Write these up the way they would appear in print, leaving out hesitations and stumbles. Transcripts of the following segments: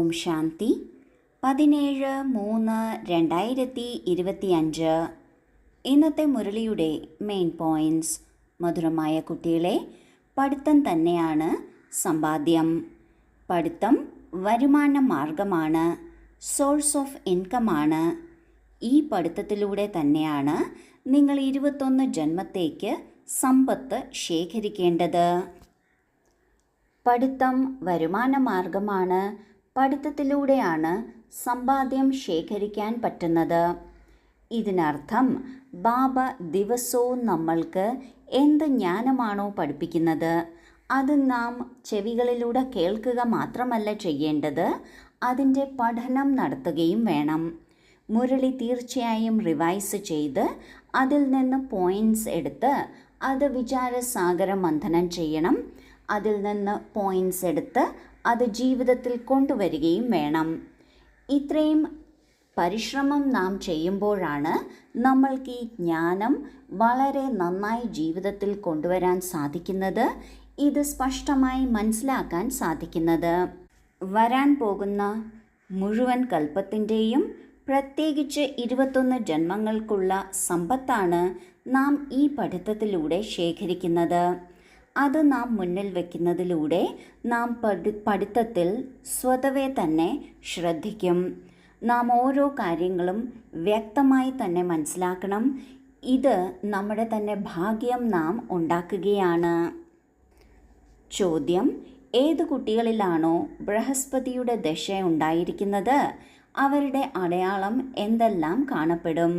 ഓം ശാന്തി 17/3/2025. ഇന്നത്തെ മുരളിയുടെ main points. മധുരമായ കുട്ടികളെ, പഠിത്തം തന്നെയാണ് സമ്പാദ്യം. പഠിത്തം വരുമാന മാർഗമാണ്, സോഴ്സ് ഓഫ് ഇൻകമാണ്. ഈ പഠിത്തത്തിലൂടെ തന്നെയാണ് നിങ്ങൾ 21 ജന്മത്തേക്ക് സമ്പത്ത് ശേഖരിക്കേണ്ടത്. പഠിത്തം വരുമാന മാർഗമാണ്. പഠിത്തത്തിലൂടെയാണ് സമ്പാദ്യം ശേഖരിക്കാൻ പറ്റുന്നത്. ഇതിനർത്ഥം ബാബ ദിവസവും നമ്മൾക്ക് എന്ത് ജ്ഞാനമാണോ പഠിപ്പിക്കുന്നത് അത് നാം ചെവികളിലൂടെ കേൾക്കുക മാത്രമല്ല ചെയ്യേണ്ടത്, അതിൻ്റെ പഠനം നടത്തുകയും വേണം. മുരളി തീർച്ചയായും റിവൈസ് ചെയ്ത് അതിൽ നിന്ന് പോയിൻറ്റ്സ് എടുത്ത് അത് വിചാരസാഗര മന്ഥനം ചെയ്യണം. അതിൽ നിന്ന് പോയിൻറ്റ്സ് എടുത്ത് അത് ജീവിതത്തിൽ കൊണ്ടുവരികയും വേണം. ഇത്രയും പരിശ്രമം നാം ചെയ്യുമ്പോഴാണ് നമ്മൾക്ക് ഈ ജ്ഞാനം വളരെ നന്നായി ജീവിതത്തിൽ കൊണ്ടുവരാൻ സാധിക്കുന്നത്, ഇത് സ്പഷ്ടമായി മനസ്സിലാക്കാൻ സാധിക്കുന്നത്. വരാൻ പോകുന്ന മുഴുവൻ കൽപ്പത്തിൻ്റെയും പ്രത്യേകിച്ച് 21 ജന്മങ്ങൾക്കുള്ള സമ്പത്താണ് നാം ഈ പഠിത്തത്തിലൂടെ ശേഖരിക്കുന്നത്. അത് നാം മുന്നിൽ വയ്ക്കുന്നതിലൂടെ നാം പഠിത്തത്തിൽ സ്വതവേ തന്നെ ശ്രദ്ധിക്കും. നാം ഓരോ കാര്യങ്ങളും വ്യക്തമായി തന്നെ മനസ്സിലാക്കണം. ഇത് നമ്മുടെ തന്നെ ഭാഗ്യം നാം ഉണ്ടാക്കുകയാണ്. ചോദ്യം: ഏത് കുട്ടികളിലാണോ ബൃഹസ്പതിയുടെ ദശ ഉണ്ടായിരിക്കുന്നത് അവരുടെ അടയാളം എന്തെല്ലാം കാണപ്പെടും?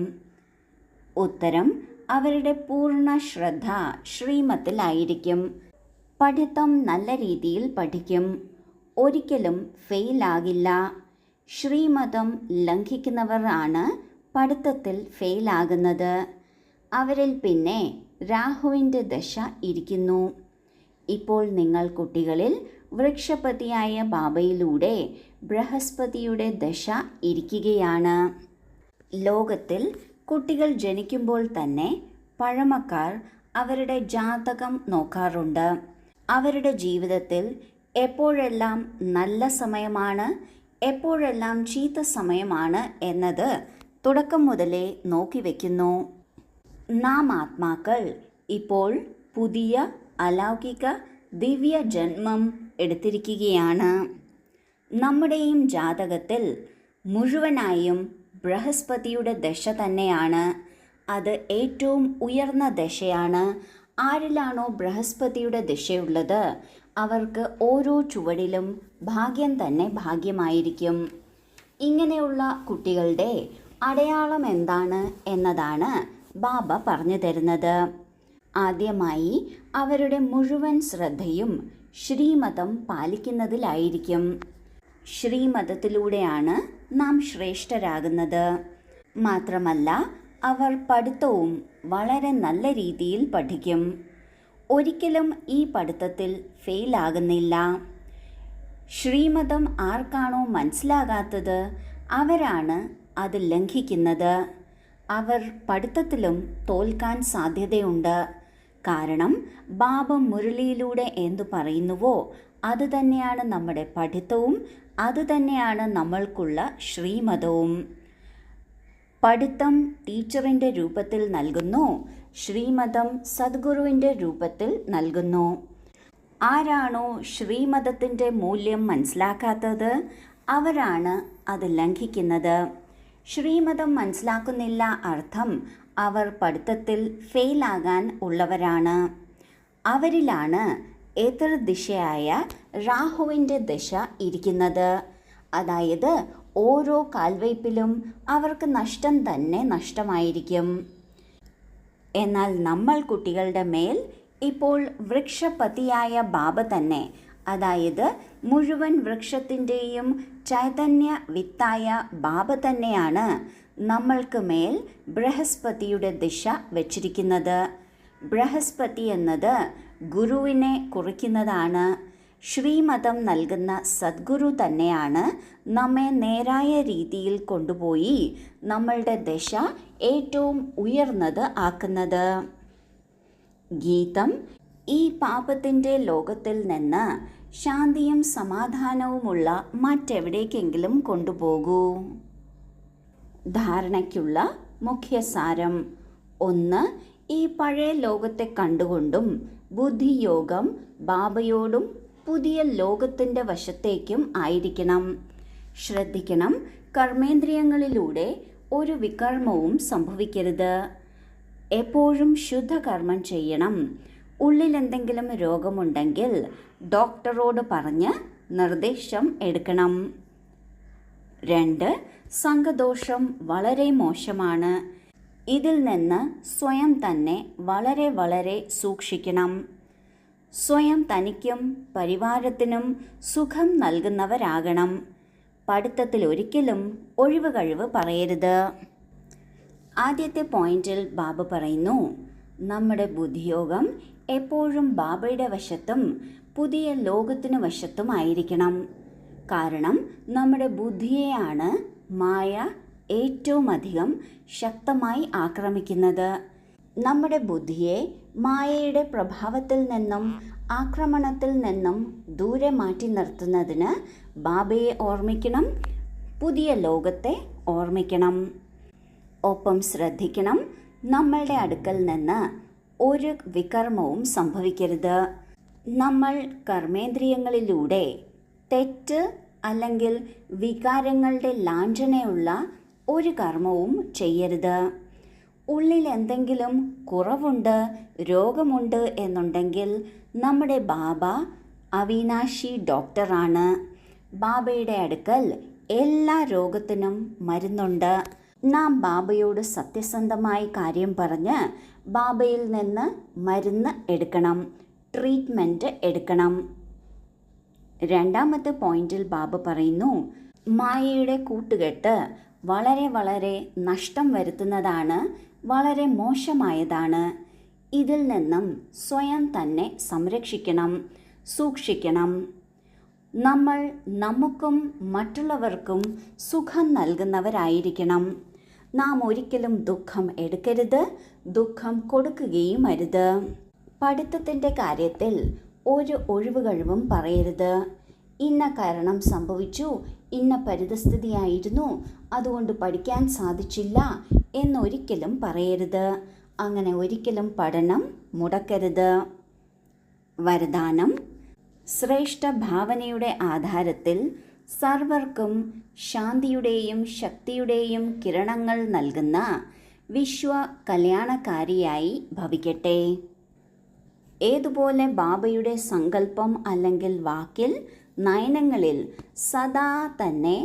ഉത്തരം: അവരുടെ പൂർണ്ണ ശ്രദ്ധ ശ്രീമത്തിലായിരിക്കും. പഠിത്തം നല്ല രീതിയിൽ പഠിക്കും, ഒരിക്കലും ഫെയിലാകില്ല. ശ്രീമതം ലംഘിക്കുന്നവർ ആണ് പഠിത്തത്തിൽ ഫെയിലാകുന്നത്. അവരിൽ പിന്നെ രാഹുവിൻ്റെ ദശ ഇരിക്കുന്നു. ഇപ്പോൾ നിങ്ങൾ കുട്ടികളിൽ വൃക്ഷപതിയായ ബാബയിലൂടെ ബൃഹസ്പതിയുടെ ദശ ഇരിക്കുകയാണ്. ലോകത്തിൽ കുട്ടികൾ ജനിക്കുമ്പോൾ തന്നെ പഴമക്കാർ അവരുടെ ജാതകം നോക്കാറുണ്ട്. അവരുടെ ജീവിതത്തിൽ എപ്പോഴെല്ലാം നല്ല സമയമാണ്, എപ്പോഴെല്ലാം ചീത്ത സമയമാണ് എന്നത് തുടക്കം മുതലേ നോക്കി വയ്ക്കുന്നു. നാം ആത്മാക്കൾ ഇപ്പോൾ പുതിയ അലൗകിക ദിവ്യ ജന്മം എടുത്തിരിക്കുകയാണ്. നമ്മുടെയും ജാതകത്തിൽ മുഴുവനായും ബൃഹസ്പതിയുടെ ദശ തന്നെയാണ്. അത് ഏറ്റവും ഉയർന്ന ദശയാണ്. ആരിലാണോ ബൃഹസ്പതിയുടെ ദശയുള്ളത് അവർക്ക് ഓരോ ചുവടിലും ഭാഗ്യം തന്നെ ഭാഗ്യമായിരിക്കും. ഇങ്ങനെയുള്ള കുട്ടികളുടെ അടയാളം എന്താണ് എന്നതാണ് ബാബ പറഞ്ഞു തരുന്നത്. ആദ്യമായി അവരുടെ മുഴുവൻ ശ്രദ്ധയും ശ്രീമതം പാലിക്കുന്നതിലായിരിക്കും. ശ്രീമതത്തിലൂടെയാണ് നാം ശ്രേഷ്ഠരാകുന്നത്. മാത്രമല്ല അവർ പഠിത്തവും വളരെ നല്ല രീതിയിൽ പഠിക്കും. ഒരിക്കലും ഈ പഠിത്തത്തിൽ ഫെയിലാകുന്നില്ല. ശ്രീമതം ആർക്കാണോ മനസ്സിലാകാത്തത് അവരാണ് അത് ലംഘിക്കുന്നത്. അവർ പഠിത്തത്തിലും തോൽക്കാൻ സാധ്യതയുണ്ട്. കാരണം ബാബ മുരളിയിലൂടെ എന്തു പറയുന്നുവോ അത് തന്നെയാണ് നമ്മുടെ പഠിത്തവും, അത് തന്നെയാണ് നമ്മൾക്കുള്ള ശ്രീമതവും. പഠിത്തം ടീച്ചറിൻ്റെ രൂപത്തിൽ നൽകുന്നു, ശ്രീമതം സദ്ഗുരുവിൻ്റെ രൂപത്തിൽ നൽകുന്നു. ആരാണോ ശ്രീമതത്തിൻ്റെ മൂല്യം മനസ്സിലാക്കാത്തത് അവരാണ് അത് ലംഘിക്കുന്നത്. ശ്രീമതം മനസ്സിലാക്കുന്നില്ല അർത്ഥം അവർ പഠിത്തത്തിൽ ഫെയിലാകാൻ ഉള്ളവരാണ്. അവരിലാണ് എതിർദിശയായ രാഹുവിൻ്റെ ദശ ഇരിക്കുന്നത്. അതായത് ഓരോ കാൽവയ്പിലും അവർക്ക് നഷ്ടം തന്നെ നഷ്ടമായിരിക്കും. എന്നാൽ നമ്മൾ കുട്ടികളുടെ മേൽ ഇപ്പോൾ വൃക്ഷപതിയായ ബാബ തന്നെ, അതായത് മുഴുവൻ വൃക്ഷത്തിൻ്റെയും ചൈതന്യ വിത്തായ ബാബ തന്നെയാണ് നമ്മൾക്ക് മേൽ ബൃഹസ്പതിയുടെ ദിശ വച്ചിരിക്കുന്നത്. ബൃഹസ്പതി എന്നത് ഗുരുവിനെ കുറിക്കുന്നതാണ്. ശ്രീമതം നൽകുന്ന സദ്ഗുരു തന്നെയാണ് നമ്മെ നേരായ രീതിയിൽ കൊണ്ടുപോയി നമ്മളുടെ ദശ ഏറ്റവും ഉയർന്നത് ആക്കുന്നത്. ഗീതം: ഈ പാപത്തിൻ്റെ ലോകത്തിൽ നിന്ന് ശാന്തിയും സമാധാനവുമുള്ള മറ്റെവിടേക്കെങ്കിലും കൊണ്ടുപോകൂ. ധാരണയ്ക്കുള്ള മുഖ്യസാരം: 1. ഈ പഴയ ലോകത്തെ കണ്ടുകൊണ്ടും ബുദ്ധിയോഗം ബാബയോടും പുതിയ ലോകത്തിൻ്റെ വശത്തേക്കും ആയിരിക്കണം. ശ്രദ്ധിക്കണം, കർമ്മേന്ദ്രിയങ്ങളിലൂടെ ഒരു വികർമ്മവും സംഭവിക്കരുത്. എപ്പോഴും ശുദ്ധകർമ്മം ചെയ്യണം. ഉള്ളിൽ എന്തെങ്കിലും രോഗമുണ്ടെങ്കിൽ ഡോക്ടറോട് പറഞ്ഞ് നിർദ്ദേശം എടുക്കണം. 2. സംഘദോഷം വളരെ മോശമാണ്. ഇതിൽ നിന്ന് സ്വയം തന്നെ വളരെ വളരെ സൂക്ഷിക്കണം. സ്വയം തനിക്കും പരിവാരത്തിനും സുഖം നൽകുന്നവരാകണം. പഠിത്തത്തിൽ ഒരിക്കലും ഒഴിവ് കഴിവ് പറയരുത്. ആദ്യത്തെ പോയിന്റിൽ ബാബ പറയുന്നു, നമ്മുടെ ബുദ്ധിയോഗം എപ്പോഴും ബാബയുടെ വശത്തും പുതിയ ലോകത്തിനു വശത്തുമായിരിക്കണം. കാരണം നമ്മുടെ ബുദ്ധിയെയാണ് മായ ഏറ്റവും അധികം ശക്തമായി ആക്രമിക്കുന്നത്. നമ്മുടെ ബുദ്ധിയെ മായയുടെ പ്രഭാവത്തിൽ നിന്നും ആക്രമണത്തിൽ നിന്നും ദൂരെ മാറ്റി നിർത്തുന്നതിന് ബാബയെ ഓർമ്മിക്കണം, പുതിയ ലോകത്തെ ഓർമ്മിക്കണം. ഒപ്പം ശ്രദ്ധിക്കണം, നമ്മളുടെ അടുക്കൽ നിന്ന് ഒരു വികർമ്മവും സംഭവിക്കരുത്. നമ്മൾ കർമ്മേന്ദ്രിയങ്ങളിലൂടെ തെറ്റ് അല്ലെങ്കിൽ വികാരങ്ങളുടെ ലാഞ്ചനയുള്ള ഒരു കർമ്മവും ചെയ്യരുത്. ഉള്ളിൽ എന്തെങ്കിലും കുറവുണ്ട്, രോഗമുണ്ട് എന്നുണ്ടെങ്കിൽ നമ്മുടെ ബാബ അവിനാശി ഡോക്ടറാണ്. ബാബയുടെ അടുക്കൽ എല്ലാ രോഗത്തിനും മരുന്നുണ്ട്. നാം ബാബയോട് സത്യസന്ധമായി കാര്യം പറഞ്ഞ് ബാബയിൽ നിന്ന് മരുന്ന് എടുക്കണം, ട്രീറ്റ്മെൻറ്റ് എടുക്കണം. രണ്ടാമത്തെ പോയിന്റിൽ ബാബ പറയുന്നു, മായയുടെ കൂട്ടുകെട്ട് വളരെ വളരെ നഷ്ടം വരുത്തുന്നതാണ്, വളരെ മോശമായതാണ്. ഇതിൽ നിന്നും സ്വയം തന്നെ സംരക്ഷിക്കണം, സൂക്ഷിക്കണം. നമ്മൾ നമുക്കും മറ്റുള്ളവർക്കും സുഖം നൽകുന്നവരായിരിക്കണം. നാം ഒരിക്കലും ദുഃഖം എടുക്കരുത്, ദുഃഖം കൊടുക്കുകയും അരുത്. പഠിത്തത്തിൻ്റെ കാര്യത്തിൽ ഒരു ഒഴിവുകഴിവും പറയരുത്. ഇന്ന കാരണം സംഭവിച്ചു, ഇന്ന പരിതസ്ഥിതിയായിരുന്നു, അതുകൊണ്ട് പഠിക്കാൻ സാധിച്ചില്ല എന്നൊരിക്കലും പറയരുത്. അങ്ങനെ ഒരിക്കലും പഠനം മുടക്കരുത്. വരദാനം: ശ്രേഷ്ഠ ഭാവനയുടെ ആധാരത്തിൽ സർവർക്കും ശാന്തിയുടെയും ശക്തിയുടെയും കിരണങ്ങൾ നൽകുന്ന വിശ്വ കല്യാണകാരിയായി ഭവിക്കട്ടെ. ഏതുപോലെ ബാബയുടെ സങ്കല്പം അല്ലെങ്കിൽ വാക്കിൽ നയനങ്ങളിൽ സദാ തന്നെ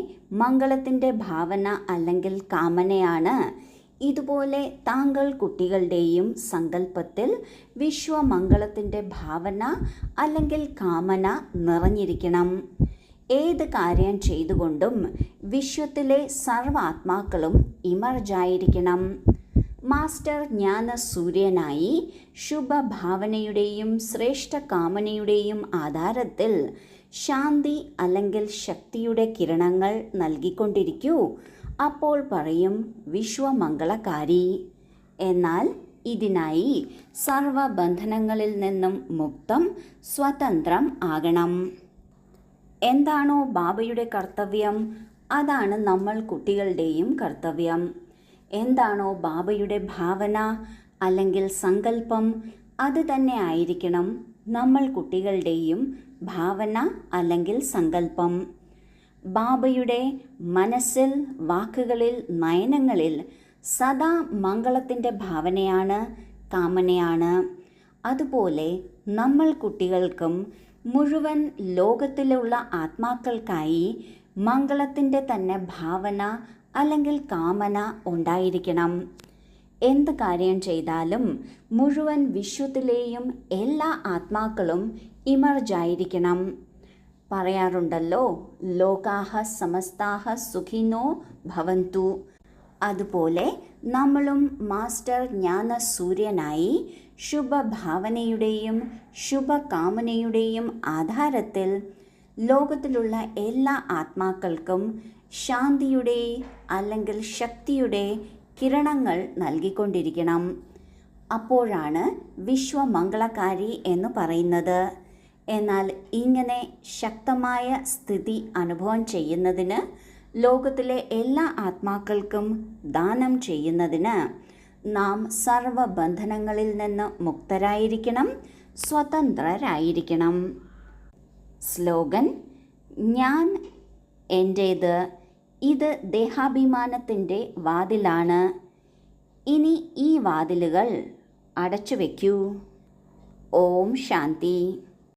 മംഗളത്തിൻ്റെ ഭാവന അല്ലെങ്കിൽ കാമനയാണ്, ഇതുപോലെ താങ്കൾ കുട്ടികളുടെയും സങ്കല്പത്തിൽ വിശ്വമംഗളത്തിൻ്റെ ഭാവന അല്ലെങ്കിൽ കാമന നിറഞ്ഞിരിക്കണം. ഏത് കാര്യം ചെയ്തുകൊണ്ടും വിശ്വത്തിലെ സർവാത്മാക്കളും ഇമർജായിരിക്കണം. മാസ്റ്റർ ജ്ഞാന സൂര്യനായി ശുഭഭാവനയുടെയും ശ്രേഷ്ഠ കാമനയുടെയും ആധാരത്തിൽ ശാന്തി അല്ലെങ്കിൽ ശക്തിയുടെ കിരണങ്ങൾ നൽകിക്കൊണ്ടിരിക്കൂ. അപ്പോൾ പറയും വിശ്വമംഗളകാരി. എന്നാൽ ഇതിനായി സർവബന്ധനങ്ങളിൽ നിന്നും മുക്തം, സ്വതന്ത്രം ആകണം. എന്താണോ ബാബയുടെ കർത്തവ്യം, അതാണ് നമ്മൾ കുട്ടികളുടെയും കർത്തവ്യം. എന്താണോ ബാബയുടെ ഭാവന അല്ലെങ്കിൽ സങ്കല്പം, അത് തന്നെ ആയിരിക്കണം നമ്മൾ കുട്ടികളുടെയും ഭാവന അല്ലെങ്കിൽ സങ്കല്പം. ബാബയുടെ മനസ്സിൽ, വാക്കുകളിൽ, നയനങ്ങളിൽ സദാ മംഗളത്തിൻ്റെ ഭാവനയാണ്, കാമനയാണ്. അതുപോലെ നമ്മൾ കുട്ടികൾക്കും മുഴുവൻ ലോകത്തിലുള്ള ആത്മാക്കൾക്കായി മംഗളത്തിൻ്റെ തന്നെ ഭാവന അല്ലെങ്കിൽ കാമന ഉണ്ടായിരിക്കണം. എന്ത് കാര്യം ചെയ്താലും മുഴുവൻ വിശ്വത്തിലെയും എല്ലാ ആത്മാക്കളും ഇമർജായിരിക്കണം. പറയാറുണ്ടല്ലോ, ലോകാഹ സമസ്താഹ സുഖിനോ ഭവന്തു. അതുപോലെ നമ്മളും മാസ്റ്റർ ജ്ഞാന സൂര്യനായി ശുഭഭാവനയുടെയും ശുഭകാമനയുടെയും ആധാരത്തിൽ ലോകത്തിലുള്ള എല്ലാ ആത്മാക്കൾക്കും ശാന്തിയുടെ അല്ലെങ്കിൽ ശക്തിയുടെ കിരണങ്ങൾ നൽകിക്കൊണ്ടിരിക്കണം. അപ്പോഴാണ് വിശ്വമംഗളകാരി എന്ന് പറയുന്നത്. എന്നാൽ ഇങ്ങനെ ശക്തമായ സ്ഥിതി അനുഭവം ചെയ്യുന്നതിന്, ലോകത്തിലെ എല്ലാ ആത്മാക്കൾക്കും ദാനം ചെയ്യുന്നതിന് നാം സർവബന്ധനങ്ങളിൽ നിന്ന് മുക്തരായിരിക്കണം, സ്വതന്ത്രരായിരിക്കണം. സ്ലോഗൻ: ഞാൻ എൻ്റേത്. ഇത് ദേഹാഭിമാനത്തിൻ്റെ വാതിലാണ്. ഇനി ഈ വാതിലുകൾ അടച്ചു വയ്ക്കൂ. ഓം ശാന്തി.